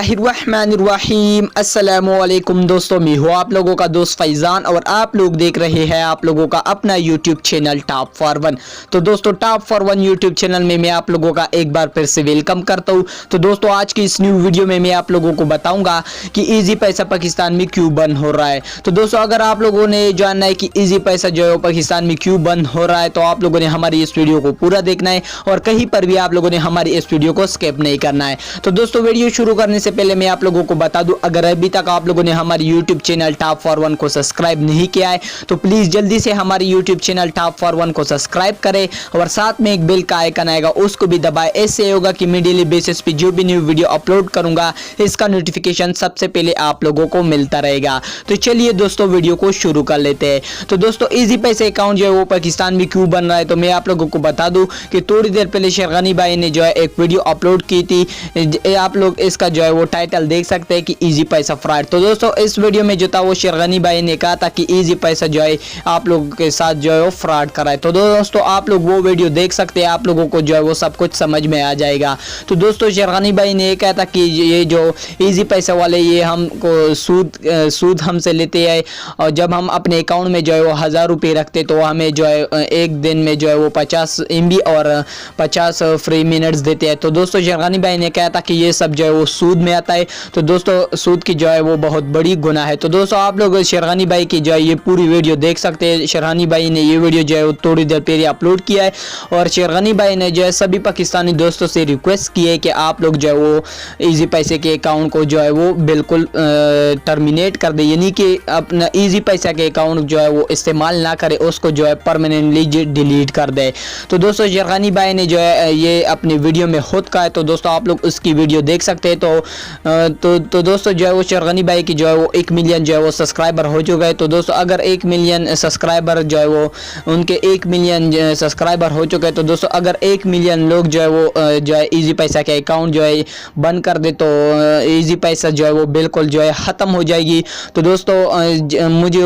बिस्मिल्लाहिर्रहमानिर्रहीम। अस्सलामुअलैकुम दोस्तों, मैं हूँ आप लोगों का दोस्त फैज़ान और आप लोग देख रहे हैं आप लोगों का अपना YouTube channel top for one. तो दोस्तों, top for one YouTube channel में मैं आप लोगों का एक बार फिर से वेलकम करता हूँ। तो दोस्तों, आज की इस न्यू वीडियो में मैं आप लोगों को बताऊंगा कि इजी पैसा पाकिस्तान में क्यों बंद हो रहा है। तो दोस्तों, अगर आप लोगों ने जानना है कि इजी पैसा जो है पाकिस्तान में क्यों बंद हो रहा है, तो आप लोगों ने हमारी इस वीडियो को पूरा देखना है और कहीं पर भी आप लोगों ने हमारी इस वीडियो को स्किप नहीं करना है। तो दोस्तों, वीडियो शुरू करने से पहले मैं आप लोगों को बता दूं, अगर अभी तक आप लोगों ने हमारे YouTube channel top for one को सब्सक्राइब नहीं किया है तो प्लीज जल्दी से हमारे YouTube channel top for one को सब्सक्राइब करें और साथ में एक बेल का आइकन आएगा उसको भी दबाएं। ऐसे होगा कि मैं डेली बेसिस पे जो भी न्यू वीडियो अपलोड करूंगा इसका नोटिफिकेशन सबसे पहले आप लोगों को मिलता रहेगा। तो चलिए दोस्तों, वीडियो को शुरू कर लेते हैं। तो दोस्तों, इजी पैसे अकाउंट जो है वो पाकिस्तान में क्यों बन रहा है, तो मैं आप लोगों को बता दूं कि थोड़ी देर पहले शेरगानी भाई ने जो है एक वीडियो अपलोड की थी। आप लोग इसका जो है वो टाइटल देख सकते हैं कि इजी पैसा फ्रॉड। तो दोस्तों, इस वीडियो में जो था वो शेरगानी भाई ने कहा था कि इजी पैसा जो है आप लोगों के साथ जो है वो फ्रॉड करा है। तो दोस्तों, आप लोग वो वीडियो देख सकते हैं, आप लोगों को जो है वो सब कुछ समझ में आ जाएगा। तो दोस्तों, शेरगानी भाई ने कहा था कि ये जो इजी पैसा वाले ये हमको सूद हमसे लेते हैं और जब हम अपने अकाउंट में जो है वो 1000 रुपये रखते तो हमें जो है एक दिन में जो है वो 50 MB और 50 फ्री मिनट्स देते हैं। तो दोस्तों, शेरगानी भाई ने कहा था कि ये सब जो है वो सूद में आता है। तो दोस्तों, सूद की जो है वो बहुत बड़ी गुनाह है। तो दोस्तों, आप लोग शेरगानी भाई की जो है ये पूरी वीडियो देख सकते हैं। शेरगानी भाई ने ये वीडियो जो है वो थोड़ी देर पहले अपलोड किया है और शेरगानी भाई ने जो है सभी पाकिस्तानी दोस्तों से रिक्वेस्ट की है कि आप लोग जो है वो इजी पैसे के अकाउंट को जो है वो बिल्कुल टर्मिनेट कर दे, यानी कि अपना इजी पैसा के अकाउंट जो है वो इस्तेमाल ना करे, उसको जो है परमानेंटली डिलीट कर दे। तो दोस्तों, शेरगानी भाई ने जो है ये अपनी वीडियो में खुद कहा है। तो दोस्तों, आप लोग उसकी वीडियो देख सकते हैं। तो दोस्तों, जो है वो शेरगानी भाई की जो है वो 1 मिलियन जो है वो सब्सक्राइबर हो चुका है। तो दोस्तों, अगर 1 मिलियन सब्सक्राइबर जो है वो उनके 1 मिलियन सब्सक्राइबर हो चुके हैं, तो दोस्तों अगर 1 मिलियन लोग जो है वो जो है इजी पैसा के अकाउंट जो है बंद कर दे तो इजी पैसा जो है वो बिल्कुल जो है ख़त्म हो जाएगी। तो दोस्तों, मुझे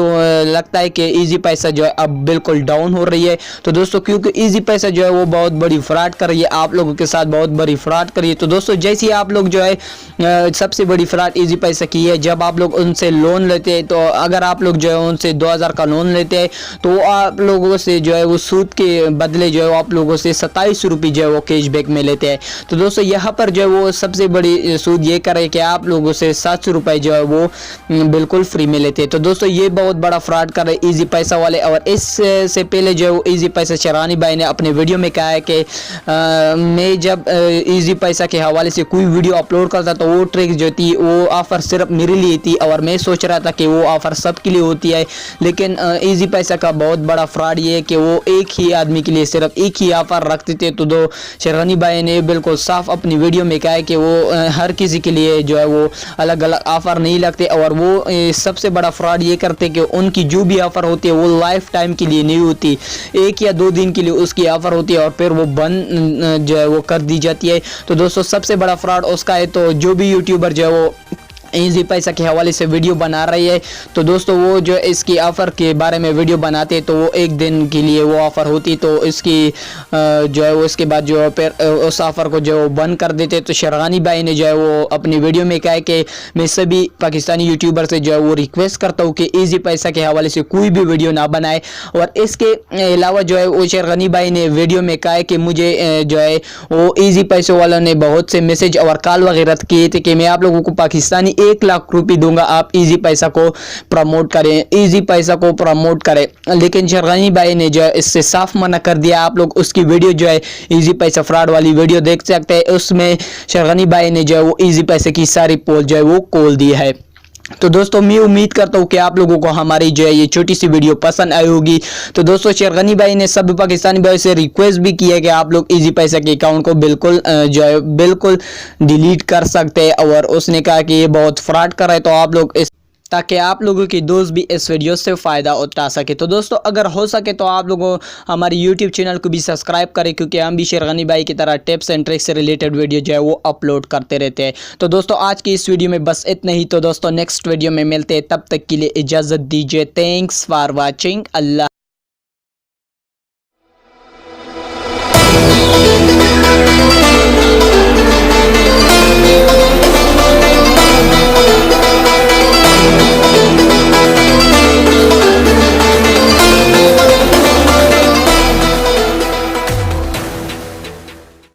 लगता है कि इजी पैसा जो है अब बिल्कुल डाउन हो रही है। तो दोस्तों, क्योंकि इजी पैसा जो है वो बहुत बड़ी फ्रॉड कर रही है, आप लोगों के साथ बहुत बड़ी फ्रॉड कर रही है। तो दोस्तों, जैसे आप लोग जो है सबसे बड़ी फ्रॉड इजी पैसा की है, जब आप लोग उनसे लोन लेते हैं, तो अगर आप लोग जो है उनसे 2000 का लोन लेते हैं तो आप लोगों से जो है वो सूद के बदले जो है आप लोगों से 27 रुपये जो है वो कैशबैक में लेते हैं। तो दोस्तों, यहाँ पर जो है वो सबसे बड़ी सूद ये करे कि आप लोगों से 700 रुपये जो है वो बिल्कुल फ्री में लेते हैं। तो दोस्तों, ये बहुत बड़ा फ्रॉड कर रहे इजी पैसा वाले। और इससे पहले जो है वो इजी पैसा शेरगानी भाई ने अपने वीडियो में कहा है कि मैं जब इजी पैसा के हवाले से कोई वीडियो अपलोड करता तो वो ट्रिक जो थी वो ऑफ़र सिर्फ मेरे लिए थी और मैं सोच रहा था कि वो ऑफ़र सबके लिए होती है। लेकिन इजी पैसा का बहुत बड़ा फ्रॉड ये है कि वो एक ही आदमी के लिए सिर्फ एक ही ऑफ़र रखते थे। तो दो शेरगानी भाई ने बिल्कुल साफ अपनी वीडियो में कहा है कि वो हर किसी के लिए जो है वो अलग अलग ऑफ़र नहीं लगते और वो सबसे बड़ा फ्रॉड ये करते कि उनकी जो भी ऑफ़र होती है वो लाइफ टाइम के लिए नहीं होती, 1 या 2 दिन के लिए उसकी ऑफ़र होती है और फिर वो बंद जो है वो कर दी जाती है। तो दोस्तों, सबसे बड़ा फ्रॉड उसका है। तो जो भी यूट्यूबर जो है वो इजी पैसा के हवाले से वीडियो बना रही है, तो दोस्तों वो जो इसकी ऑफ़र के बारे में वीडियो बनाते तो वो एक दिन के लिए वो ऑफ़र होती, तो इसकी जो है वो इसके बाद जो है फिर उस ऑफ़र को जो बंद कर देते। तो शेरगानी भाई ने जो है वो अपनी वीडियो में कहा है कि मैं सभी पाकिस्तानी यूट्यूबर से जो है वो रिक्वेस्ट करता हूँ कि इजी पैसा के हवाले से कोई भी वीडियो ना बनाए। और इसके अलावा जो है वो शेरगानी भाई ने वीडियो में कहा है कि मुझे जो है वो इजी पैसे वालों ने बहुत से मैसेज और कॉल वगैरह किए थे कि मैं आप लोगों को पाकिस्तानी 1 लाख रुपए दूंगा, आप इजी पैसा को प्रमोट करें, इजी पैसा को प्रमोट करें। लेकिन शेरगानी भाई ने जो है इससे साफ मना कर दिया। आप लोग उसकी वीडियो जो है इजी पैसा फ्रॉड वाली वीडियो देख सकते हैं, उसमें शेरगानी भाई ने जो है वो इजी पैसे की सारी पोल जो है वो खोल दी है। तो दोस्तों, मैं उम्मीद करता हूँ कि आप लोगों को हमारी जो है ये छोटी सी वीडियो पसंद आई होगी। तो दोस्तों, शेरगानी भाई ने सब पाकिस्तानी भाई से रिक्वेस्ट भी की है कि आप लोग इजी पैसा के अकाउंट को बिल्कुल जो है बिल्कुल डिलीट कर सकते हैं और उसने कहा कि ये बहुत फ्रॉड कर रहा है, तो आप लोग इस ताकि आप लोगों की दोस्त भी इस वीडियो से फ़ायदा उठा सके। तो दोस्तों, अगर हो सके तो आप लोगों हमारी यूट्यूब चैनल को भी सब्सक्राइब करें, क्योंकि हम भी शेरगानी भाई की तरह टिप्स एंड ट्रिक्स से रिलेटेड वीडियो जो है वो अपलोड करते रहते हैं। तो दोस्तों, आज की इस वीडियो में बस इतना ही। तो दोस्तों, नेक्स्ट वीडियो में मिलते हैं, तब तक के लिए इजाज़त दीजिए। Thanks for watching. अल्लाह।